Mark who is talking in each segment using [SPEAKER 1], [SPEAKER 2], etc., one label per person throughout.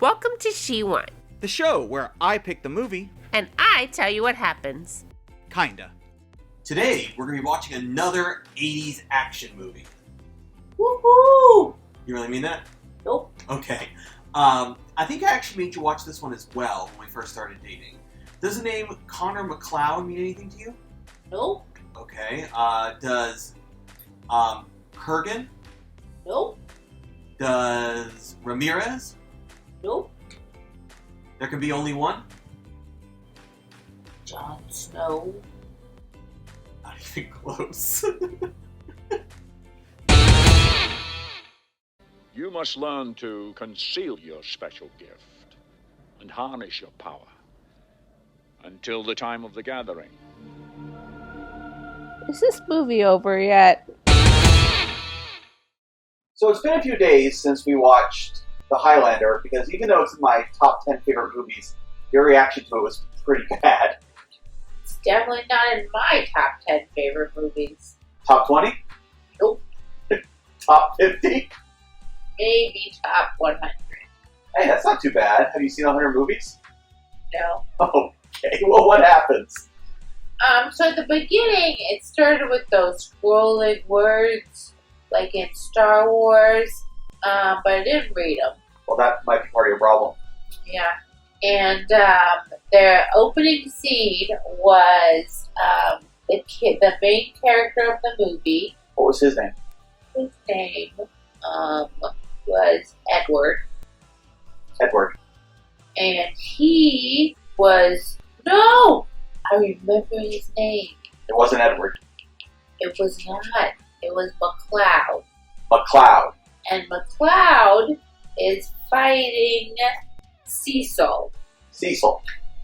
[SPEAKER 1] Welcome to sheWIND,
[SPEAKER 2] the show where I pick the movie.
[SPEAKER 1] and I tell you what happens.
[SPEAKER 2] Kinda.
[SPEAKER 3] Today, we're going to be watching another 80s action movie.
[SPEAKER 4] Woohoo!
[SPEAKER 3] You really mean that?
[SPEAKER 4] Nope.
[SPEAKER 3] Okay. I think I actually made you watch this one as well when we first started dating. Does the name Connor Macleod mean anything to you?
[SPEAKER 4] Nope.
[SPEAKER 3] Okay. Does Kurgan?
[SPEAKER 4] Nope.
[SPEAKER 3] Does Ramirez?
[SPEAKER 4] Nope.
[SPEAKER 3] There can be only one?
[SPEAKER 4] Jon Snow.
[SPEAKER 3] Not even close.
[SPEAKER 5] You must learn to conceal your special gift and harness your power until the time of the gathering.
[SPEAKER 6] Is this movie over yet?
[SPEAKER 7] So it's been a few days since we watched The Highlander, because even though it's in my top 10 favorite movies, your reaction to it was pretty bad.
[SPEAKER 4] It's definitely not in my top 10 favorite movies.
[SPEAKER 7] Top 20?
[SPEAKER 4] Nope.
[SPEAKER 7] Top 50?
[SPEAKER 4] Maybe top 100.
[SPEAKER 7] Hey, that's not too bad. Have you seen 100 movies?
[SPEAKER 4] No.
[SPEAKER 7] Okay, well, what happens?
[SPEAKER 4] So at the beginning, it started with those scrolling words, like in Star Wars, but I didn't read them.
[SPEAKER 7] Well, that might be part of your problem.
[SPEAKER 4] Yeah. And their opening scene was the main character of the movie.
[SPEAKER 7] What was his name?
[SPEAKER 4] His name was Edward.
[SPEAKER 7] Edward.
[SPEAKER 4] And he was... No! I remember his name.
[SPEAKER 7] It wasn't Edward.
[SPEAKER 4] It was not. It was Macleod.
[SPEAKER 7] Macleod.
[SPEAKER 4] And Macleod is fighting Cecil
[SPEAKER 7] Cecil.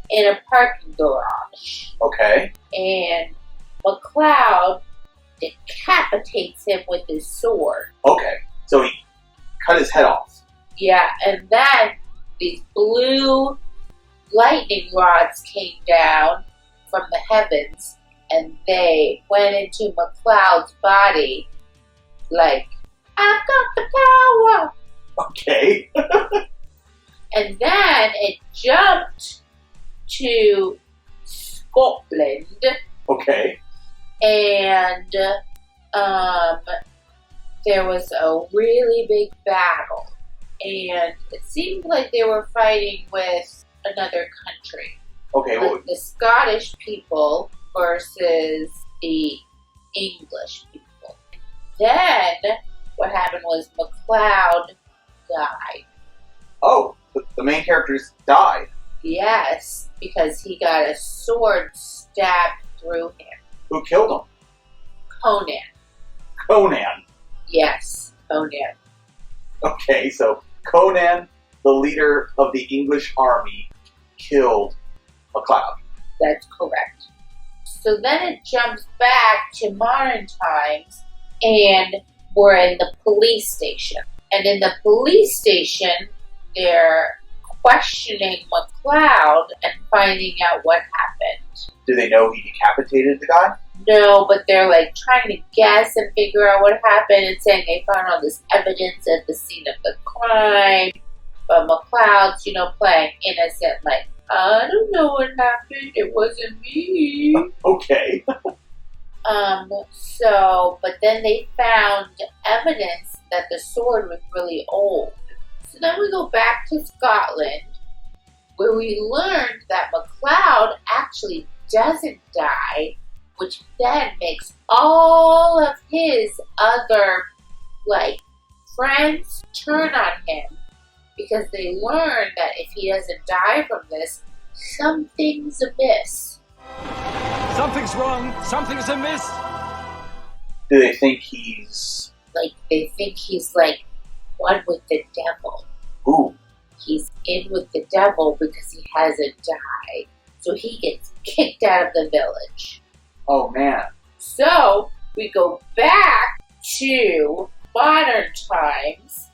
[SPEAKER 4] in a parking garage.
[SPEAKER 7] Okay.
[SPEAKER 4] And Macleod decapitates him with his sword.
[SPEAKER 7] Okay. So he cut his head off.
[SPEAKER 4] Yeah, and then these blue lightning rods came down from the heavens, and they went into Macleod's body like, I've got the power!
[SPEAKER 7] Okay.
[SPEAKER 4] And then it jumped to Scotland,
[SPEAKER 7] Okay.
[SPEAKER 4] and there was a really big battle. And it seemed like they were fighting with another country.
[SPEAKER 7] Okay. Well,
[SPEAKER 4] The Scottish people versus the English people. Then what happened was Macleod died.
[SPEAKER 7] oh, the main characters died.
[SPEAKER 4] Yes, because he got a sword stabbed through him.
[SPEAKER 7] Who killed him?
[SPEAKER 4] Conan.
[SPEAKER 7] Conan.
[SPEAKER 4] Yes, Conan.
[SPEAKER 7] Okay, so Conan, the leader of the English army, killed Macleod.
[SPEAKER 4] That's correct. So then it jumps back to modern times, and we're in the police station. And in the police station, they're questioning Macleod and finding out what happened.
[SPEAKER 7] Do they know he decapitated the guy?
[SPEAKER 4] No, but they're like trying to guess and figure out what happened and saying they found all this evidence at the scene of the crime. But Macleod's, playing innocent, like, I don't know what happened. It wasn't me.
[SPEAKER 7] Okay.
[SPEAKER 4] But then they found evidence that the sword was really old. So then we go back to Scotland, where we learned that Macleod actually doesn't die, which then makes all of his other, friends turn on him, because they learn that if he doesn't die from this, something's amiss.
[SPEAKER 8] Something's wrong. Something's amiss.
[SPEAKER 7] Do they think he's...
[SPEAKER 4] They think he's, one with the devil.
[SPEAKER 7] Ooh.
[SPEAKER 4] He's in with the devil because he hasn't died. So he gets kicked out of the village.
[SPEAKER 7] Oh, man.
[SPEAKER 4] So we go back to modern times.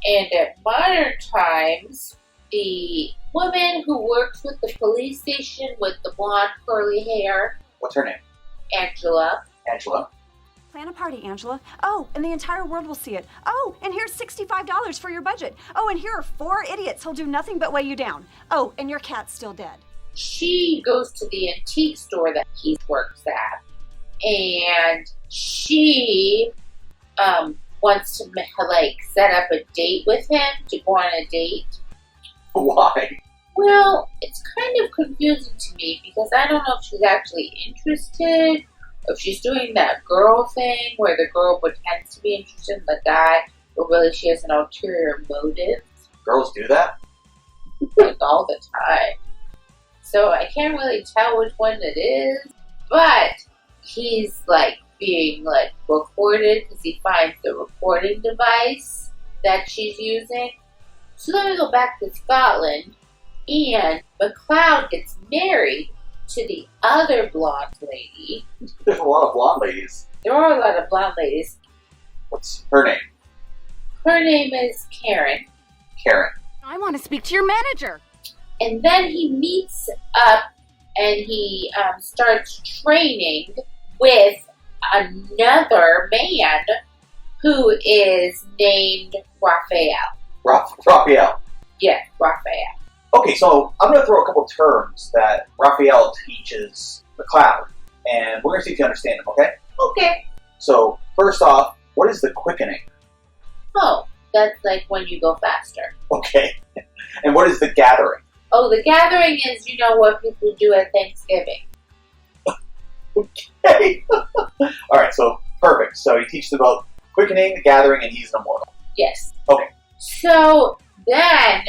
[SPEAKER 4] And at modern times, the woman who works with the police station with the blonde curly hair,
[SPEAKER 7] What's her name?
[SPEAKER 4] Angela,
[SPEAKER 7] Angela.
[SPEAKER 9] Plan a party, Angela. Oh, and the entire world will see it. Oh, and here's $65 for your budget. Oh, and here are 4 idiots who'll do nothing but weigh you down. Oh, and your cat's still dead.
[SPEAKER 4] She goes to the antique store that he works at, and she wants to set up a date with him to go on a date.
[SPEAKER 7] Why?
[SPEAKER 4] Well, it's kind of confusing to me because I don't know if she's actually interested, or if she's doing that girl thing where the girl pretends to be interested in the guy, but really she has an ulterior motive.
[SPEAKER 7] Girls do that?
[SPEAKER 4] Like all the time. So I can't really tell which one it is, but he's being recorded because he finds the recording device that she's using. So then we go back to Scotland, and Macleod gets married to the other blonde lady.
[SPEAKER 7] There's a lot of blonde ladies.
[SPEAKER 4] There are a lot of blonde ladies.
[SPEAKER 7] What's her name?
[SPEAKER 4] Her name is Karen.
[SPEAKER 7] Karen.
[SPEAKER 9] I want to speak to your manager.
[SPEAKER 4] And then he meets up and he starts training with another man who is named Raphael.
[SPEAKER 7] Raphael.
[SPEAKER 4] Yes, Raphael.
[SPEAKER 7] Okay, so I'm going to throw a couple terms that Raphael teaches Macleod, and we're going to see if you understand them, okay?
[SPEAKER 4] Okay.
[SPEAKER 7] So, first off, what is the quickening?
[SPEAKER 4] Oh, that's when you go faster.
[SPEAKER 7] Okay. And what is the gathering?
[SPEAKER 4] Oh, the gathering is, what people do at Thanksgiving.
[SPEAKER 7] Okay. Alright, so perfect. So he teaches about quickening, the gathering, and he's an immortal.
[SPEAKER 4] Yes.
[SPEAKER 7] Okay.
[SPEAKER 4] So then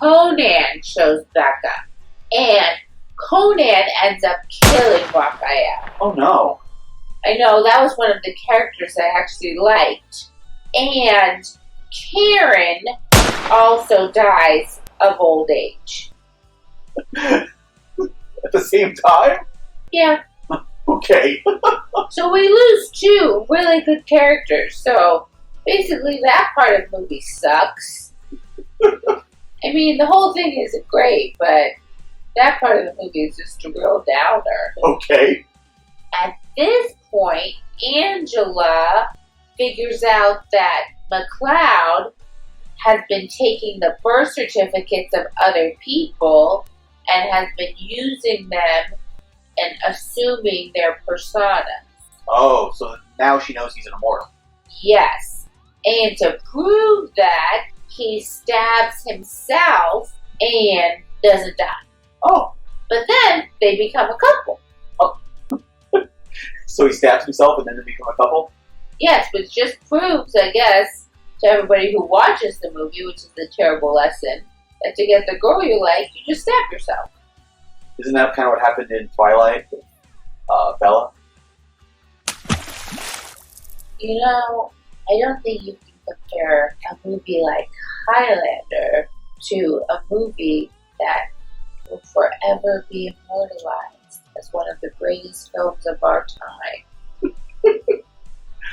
[SPEAKER 4] Conan shows back up. And Conan ends up killing Raphael.
[SPEAKER 7] Oh no.
[SPEAKER 4] I know, that was one of the characters I actually liked. And Karen also dies of old age.
[SPEAKER 7] At the same time?
[SPEAKER 4] Yeah.
[SPEAKER 7] Okay.
[SPEAKER 4] So we lose 2 really good characters. So basically that part of the movie sucks. I mean, the whole thing isn't great, but that part of the movie is just a real downer.
[SPEAKER 7] Okay.
[SPEAKER 4] At this point, Angela figures out that Macleod has been taking the birth certificates of other people and has been using them and assuming their personas.
[SPEAKER 7] Oh, so now she knows he's an immortal.
[SPEAKER 4] Yes. And to prove that, he stabs himself and doesn't die.
[SPEAKER 7] Oh.
[SPEAKER 4] But then they become a couple.
[SPEAKER 7] So he stabs himself and then they become a couple?
[SPEAKER 4] Yes, which just proves, I guess, to everybody who watches the movie, which is a terrible lesson, that to get the girl you like, you just stab yourself.
[SPEAKER 7] Isn't that kind of what happened in Twilight with Bella?
[SPEAKER 4] I don't think you can compare a movie like Highlander to a movie that will forever be immortalized as one of the greatest films of our time.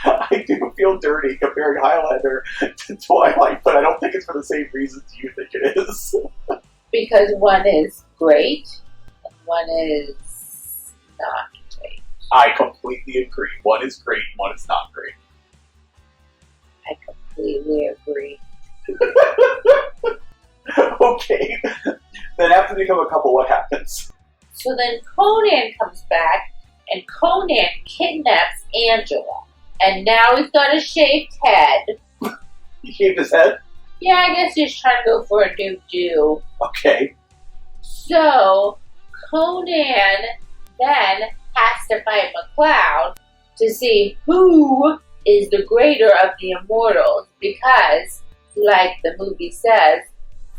[SPEAKER 7] I do feel dirty comparing Highlander to Twilight, but I don't think it's for the same reasons you think it is.
[SPEAKER 4] Because one is great, and one is not great.
[SPEAKER 7] I completely agree. One is great, one is not great.
[SPEAKER 4] I completely agree.
[SPEAKER 7] Okay. Then after they become a couple, what happens?
[SPEAKER 4] So then Conan comes back, and Conan kidnaps Angela. And now he's got a shaved head.
[SPEAKER 7] He shaved his head?
[SPEAKER 4] Yeah, I guess he's trying to go for a new do.
[SPEAKER 7] Okay.
[SPEAKER 4] So Conan then has to fight Macleod to see who is the greater of the immortals, because, like the movie says,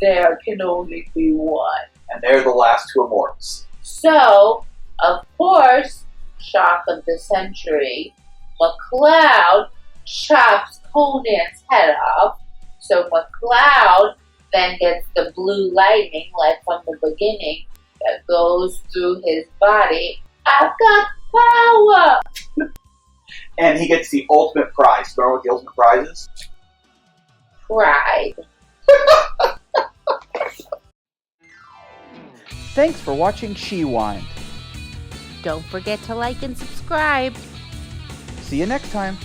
[SPEAKER 4] there can only be one.
[SPEAKER 7] And they're the last 2 immortals.
[SPEAKER 4] So, of course, shock of the century, Macleod chops Conan's head off. So Macleod then gets the blue lightning, like from the beginning, that goes through his body. I've got power!
[SPEAKER 7] And he gets the ultimate prize. Do you know what the ultimate prize is?
[SPEAKER 4] Pride.
[SPEAKER 10] Thanks for watching sheWIND.
[SPEAKER 1] Don't forget to like and subscribe.
[SPEAKER 10] See you next time.